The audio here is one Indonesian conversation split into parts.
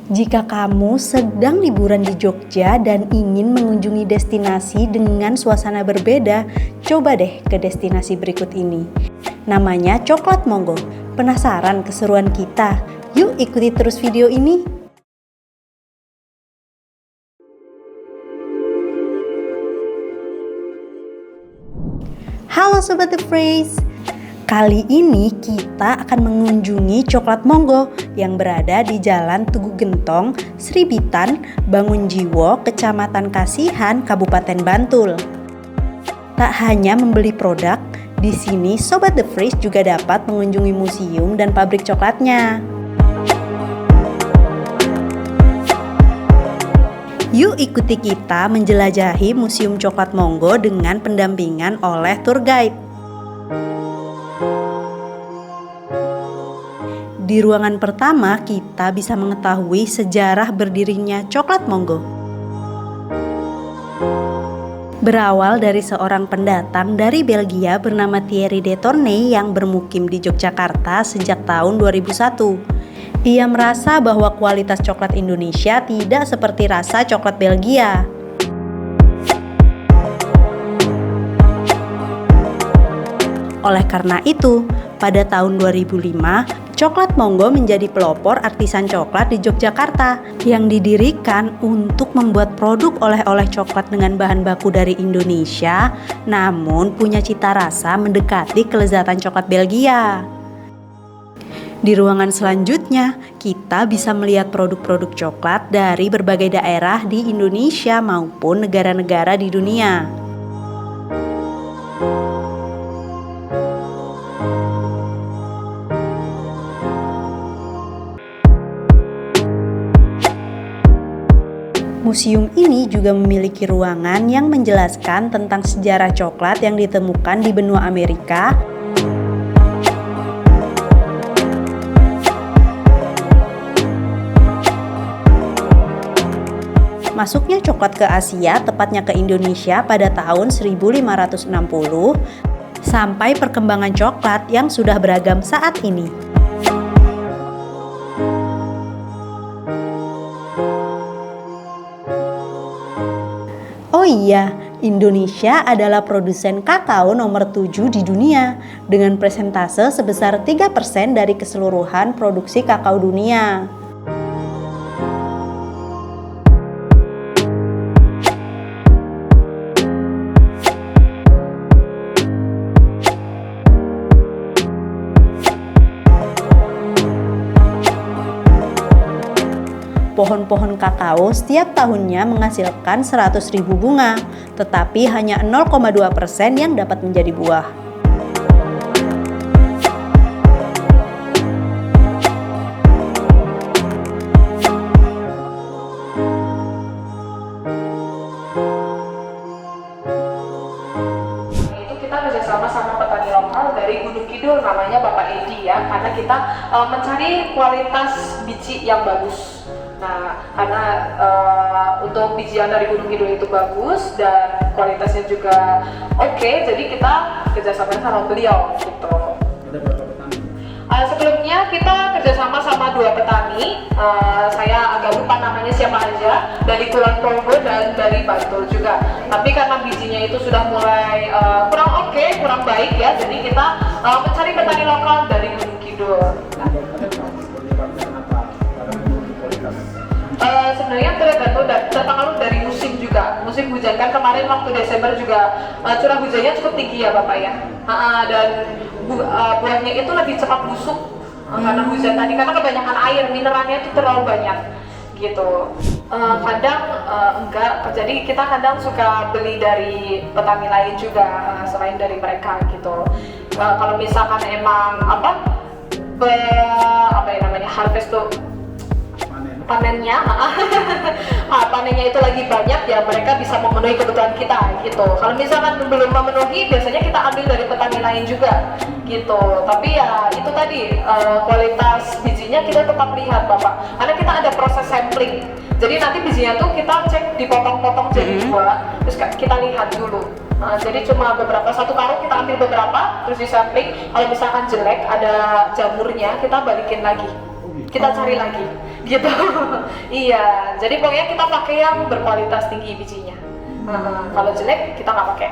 Jika kamu sedang liburan di Jogja dan ingin mengunjungi destinasi dengan suasana berbeda, coba deh ke destinasi berikut ini. Namanya Coklat Monggo. Penasaran keseruan kita? Yuk ikuti terus video ini. Halo Sobat The Phrase. Kali ini kita akan mengunjungi Coklat Monggo yang berada di Jalan Tugu Gentong, Sribitan, Bangunjiwo, Kecamatan Kasihan, Kabupaten Bantul. Tak hanya membeli produk, di sini Sobat The Phrase juga dapat mengunjungi museum dan pabrik coklatnya. Yuk ikuti kita menjelajahi Museum Coklat Monggo dengan pendampingan oleh tour guide. Di ruangan pertama, kita bisa mengetahui sejarah berdirinya Coklat Monggo. Berawal dari seorang pendatang dari Belgia bernama Thierry de Tournay yang bermukim di Yogyakarta sejak tahun 2001. Ia merasa bahwa kualitas coklat Indonesia tidak seperti rasa coklat Belgia. Oleh karena itu, pada tahun 2005, Coklat Monggo menjadi pelopor artisan coklat di Yogyakarta yang didirikan untuk membuat produk oleh-oleh coklat dengan bahan baku dari Indonesia, namun punya cita rasa mendekati kelezatan coklat Belgia. Di ruangan selanjutnya, kita bisa melihat produk-produk coklat dari berbagai daerah di Indonesia maupun negara-negara di dunia. Museum ini juga memiliki ruangan yang menjelaskan tentang sejarah coklat yang ditemukan di benua Amerika, masuknya coklat ke Asia, tepatnya ke Indonesia pada tahun 1560, sampai perkembangan coklat yang sudah beragam saat ini. Oh iya, Indonesia adalah produsen kakao nomor 7 di dunia dengan persentase sebesar 3% dari keseluruhan produksi kakao dunia. Pohon-pohon kakao setiap tahunnya menghasilkan 100.000 bunga, tetapi hanya 0,2% yang dapat menjadi buah. Itu kita kerjasama sama petani lokal dari Gunung Kidul, namanya Bapak Edi ya, karena kita mencari kualitas biji yang bagus. Nah, karena untuk bijian dari Gunung Kidul itu bagus dan kualitasnya juga oke, jadi kita kerjasama sama beliau gitu. Ada berapa petani? Sebelumnya kita kerjasama sama 2 petani, saya agak lupa namanya siapa aja, dari Kulon Progo dan dari Bantul juga. Tapi karena bijinya itu sudah mulai kurang oke, kurang baik ya, jadi kita mencari petani lokal dari Gunung Kidul. Sebenarnya terpengaruh dari musim juga. Musim hujan kan kemarin waktu Desember juga curah hujannya cukup tinggi ya Bapak ya. Dan buahnya itu lebih cepat busuk karena hujan tadi, karena kebanyakan air, mineralnya itu terlalu banyak gitu. Kadang enggak, jadi kita kadang suka beli dari petani lain juga selain dari mereka gitu. Kalau misalkan emang harvest tuh panennya panennya itu lagi banyak ya, mereka bisa memenuhi kebutuhan kita gitu. Kalau misalkan belum memenuhi, biasanya kita ambil dari petani lain juga gitu. Tapi ya itu tadi, kualitas bijinya kita tetap lihat Bapak, karena kita ada proses sampling. Jadi nanti bijinya tuh kita cek, dipotong-potong jadi 2, terus kita lihat dulu. Jadi cuma satu karung kita ambil beberapa, terus di sampling. Kalau misalkan jelek, ada jamurnya, kita balikin lagi, kita cari lagi gitu. Iya, jadi pokoknya kita pakai yang berkualitas tinggi bijinya. Kalau jelek kita nggak pakai.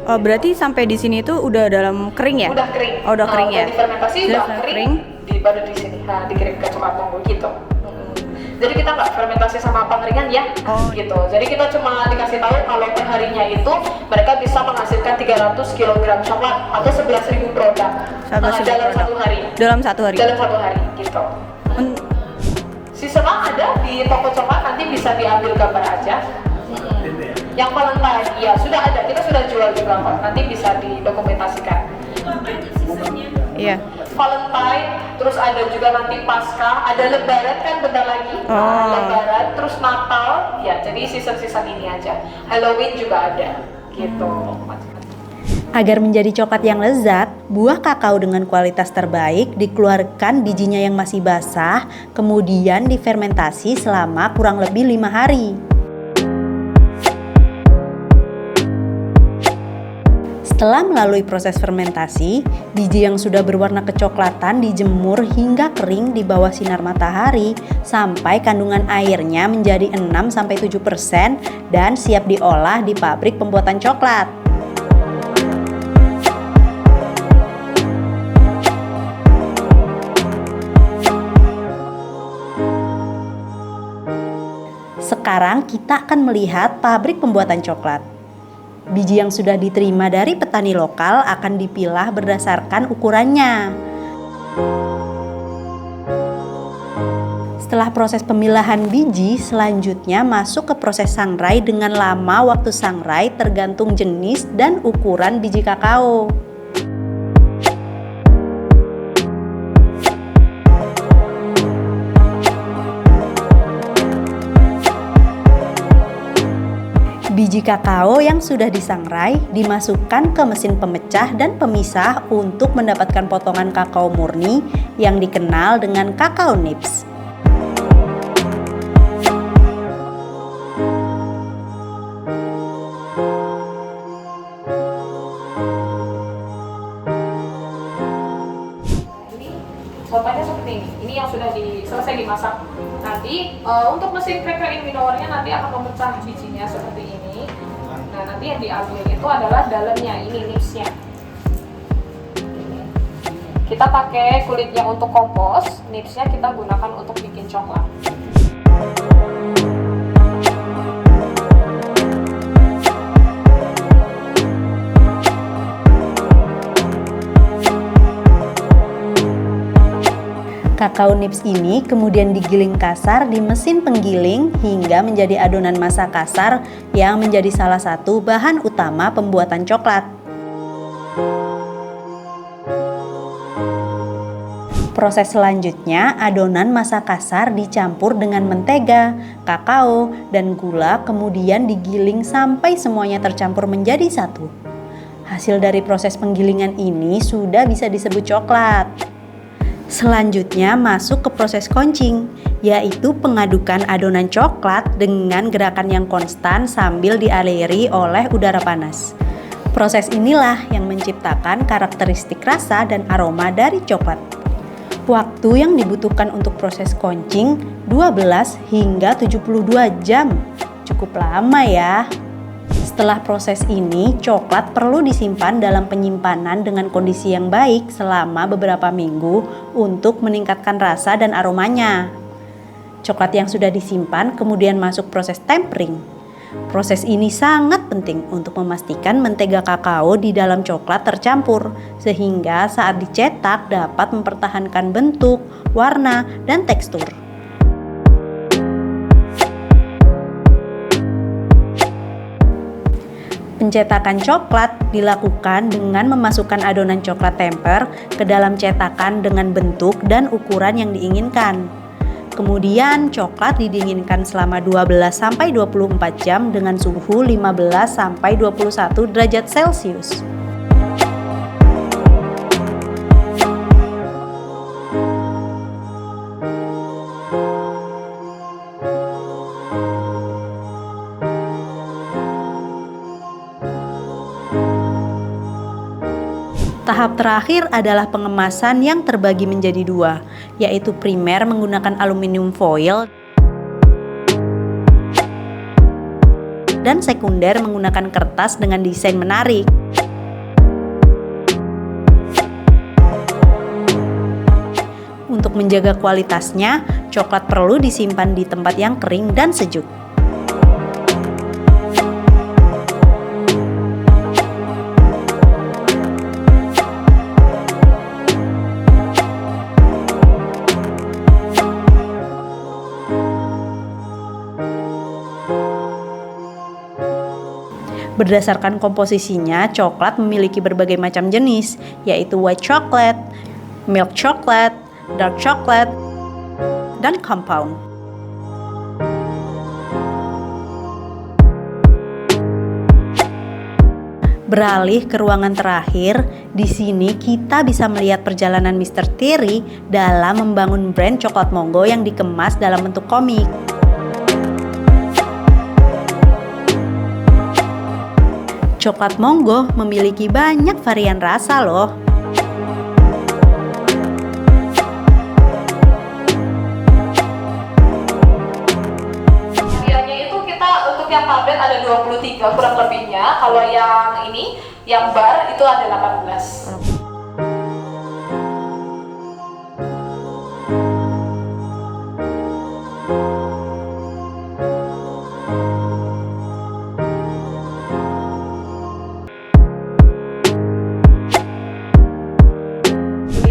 Oh, berarti sampai di sini itu udah dalam kering ya? Udah kering. Oh, udah kering ya? Udah difermentasi, udah kering. Baru di sini, dikirim ke Coklat Monggo gitu. Jadi kita nggak fermentasi sama pengeringan ya, gitu. Jadi kita cuma dikasih tahu kalau perharinya itu mereka bisa menghasilkan 300 kg coklat atau 11.000 produk dalam satu hari. Dalam satu hari. Dalam satu hari, gitu. Sisanya ada di toko coklat, nanti bisa diambil gambar aja. Yang Valentine, ya sudah ada, kita sudah jual juga kok. Nanti bisa didokumentasikan. Iya. Valentine, terus ada juga nanti Paskah, ada Lebaran kan bentar lagi. Lebaran, terus Natal, ya jadi season-season ini aja. Halloween juga ada, gitu. Agar menjadi coklat yang lezat, buah kakao dengan kualitas terbaik dikeluarkan bijinya yang masih basah, kemudian difermentasi selama kurang lebih 5 hari. Setelah melalui proses fermentasi, biji yang sudah berwarna kecoklatan dijemur hingga kering di bawah sinar matahari sampai kandungan airnya menjadi 6-7% dan siap diolah di pabrik pembuatan coklat. Sekarang kita akan melihat pabrik pembuatan coklat. Biji yang sudah diterima dari petani lokal akan dipilah berdasarkan ukurannya. Setelah proses pemilahan biji, selanjutnya masuk ke proses sangrai dengan lama waktu sangrai tergantung jenis dan ukuran biji kakao. Biji kakao yang sudah disangrai dimasukkan ke mesin pemecah dan pemisah untuk mendapatkan potongan kakao murni yang dikenal dengan kakao nibs. Contohnya seperti ini. Ini yang sudah selesai dimasak. Nanti untuk mesin cracker in winowernya nanti akan memecah bijinya seperti ini. Nah, nanti yang diambil itu adalah dalamnya, ini nibsnya. Kita pakai kulitnya untuk kompos, nibsnya kita gunakan untuk bikin coklat. Kakao nibs ini kemudian digiling kasar di mesin penggiling hingga menjadi adonan massa kasar yang menjadi salah satu bahan utama pembuatan coklat. Proses selanjutnya, adonan massa kasar dicampur dengan mentega, kakao, dan gula kemudian digiling sampai semuanya tercampur menjadi satu. Hasil dari proses penggilingan ini sudah bisa disebut coklat. Selanjutnya masuk ke proses koncing, yaitu pengadukan adonan coklat dengan gerakan yang konstan sambil dialiri oleh udara panas. Proses inilah yang menciptakan karakteristik rasa dan aroma dari coklat. Waktu yang dibutuhkan untuk proses koncing 12 hingga 72 jam. Cukup lama ya. Setelah proses ini, coklat perlu disimpan dalam penyimpanan dengan kondisi yang baik selama beberapa minggu untuk meningkatkan rasa dan aromanya. Coklat yang sudah disimpan kemudian masuk proses tempering. Proses ini sangat penting untuk memastikan mentega kakao di dalam coklat tercampur, sehingga saat dicetak dapat mempertahankan bentuk, warna, dan tekstur. Pencetakan coklat dilakukan dengan memasukkan adonan coklat temper ke dalam cetakan dengan bentuk dan ukuran yang diinginkan. Kemudian coklat didinginkan selama 12-24 jam dengan suhu 15-21 derajat Celcius. Tahap terakhir adalah pengemasan yang terbagi menjadi dua, yaitu primer menggunakan aluminium foil dan sekunder menggunakan kertas dengan desain menarik. Untuk menjaga kualitasnya, coklat perlu disimpan di tempat yang kering dan sejuk. Berdasarkan komposisinya, coklat memiliki berbagai macam jenis, yaitu white chocolate, milk chocolate, dark chocolate, dan compound. Beralih ke ruangan terakhir, di sini kita bisa melihat perjalanan Mr. Thierry dalam membangun brand coklat Mongo yang dikemas dalam bentuk komik. Coklat Mongo memiliki banyak varian rasa loh. Variannya itu kita untuk yang tablet ada 23 kurang lebihnya. Kalau yang ini, yang bar itu ada 18.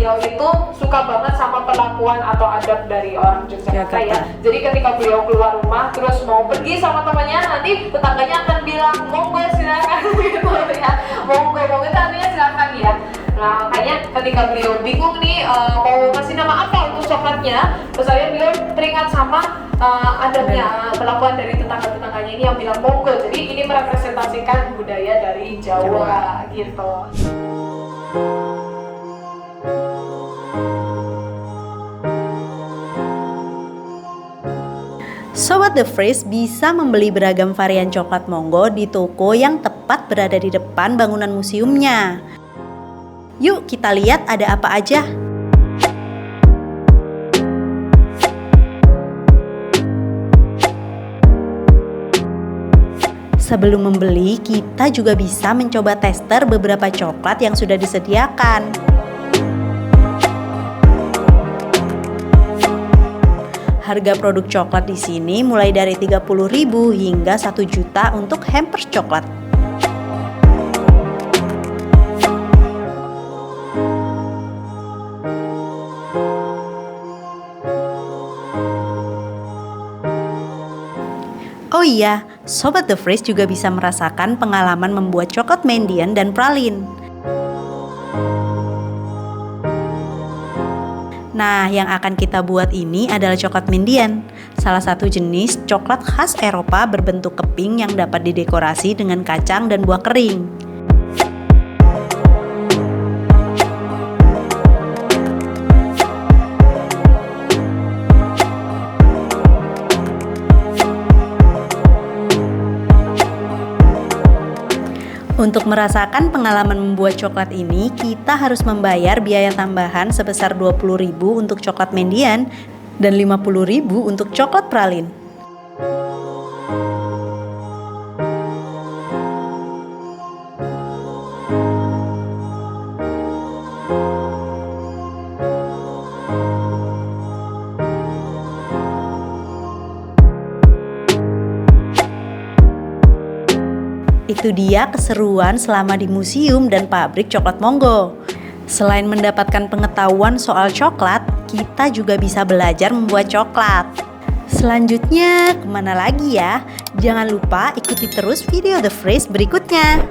Beliau itu suka banget sama perlakuan atau adab dari orang Yogyakarta ya. Jadi ketika beliau keluar rumah terus mau pergi sama temannya, nanti tetangganya akan bilang monggo silakan gitu ya. Monggo itu artinya silakan ya. Nah makanya ketika beliau bingung nih mau ngasih nama apa untuk coklatnya, terus beliau teringat sama adabnya, perlakuan dari tetangga-tetangganya ini yang bilang monggo. Jadi ini merepresentasikan budaya dari Jawa. Gitu. Sobat The Fresh bisa membeli beragam varian coklat Mongo di toko yang tepat berada di depan bangunan museumnya. Yuk kita lihat ada apa aja. Sebelum membeli, kita juga bisa mencoba tester beberapa coklat yang sudah disediakan. Harga produk coklat di sini mulai dari 30.000 hingga 1 juta untuk hampers coklat. Oh iya, Sobat The Fresh juga bisa merasakan pengalaman membuat coklat mendian dan pralin. Nah, yang akan kita buat ini adalah coklat mendian, salah satu jenis coklat khas Eropa berbentuk keping yang dapat didekorasi dengan kacang dan buah kering. Untuk merasakan pengalaman membuat coklat ini, kita harus membayar biaya tambahan sebesar 20.000 untuk coklat mendian dan 50.000 untuk coklat pralin. Itu dia keseruan selama di museum dan pabrik coklat Mongo. Selain mendapatkan pengetahuan soal coklat, kita juga bisa belajar membuat coklat. Selanjutnya, kemana lagi ya? Jangan lupa ikuti terus video The Fresh berikutnya.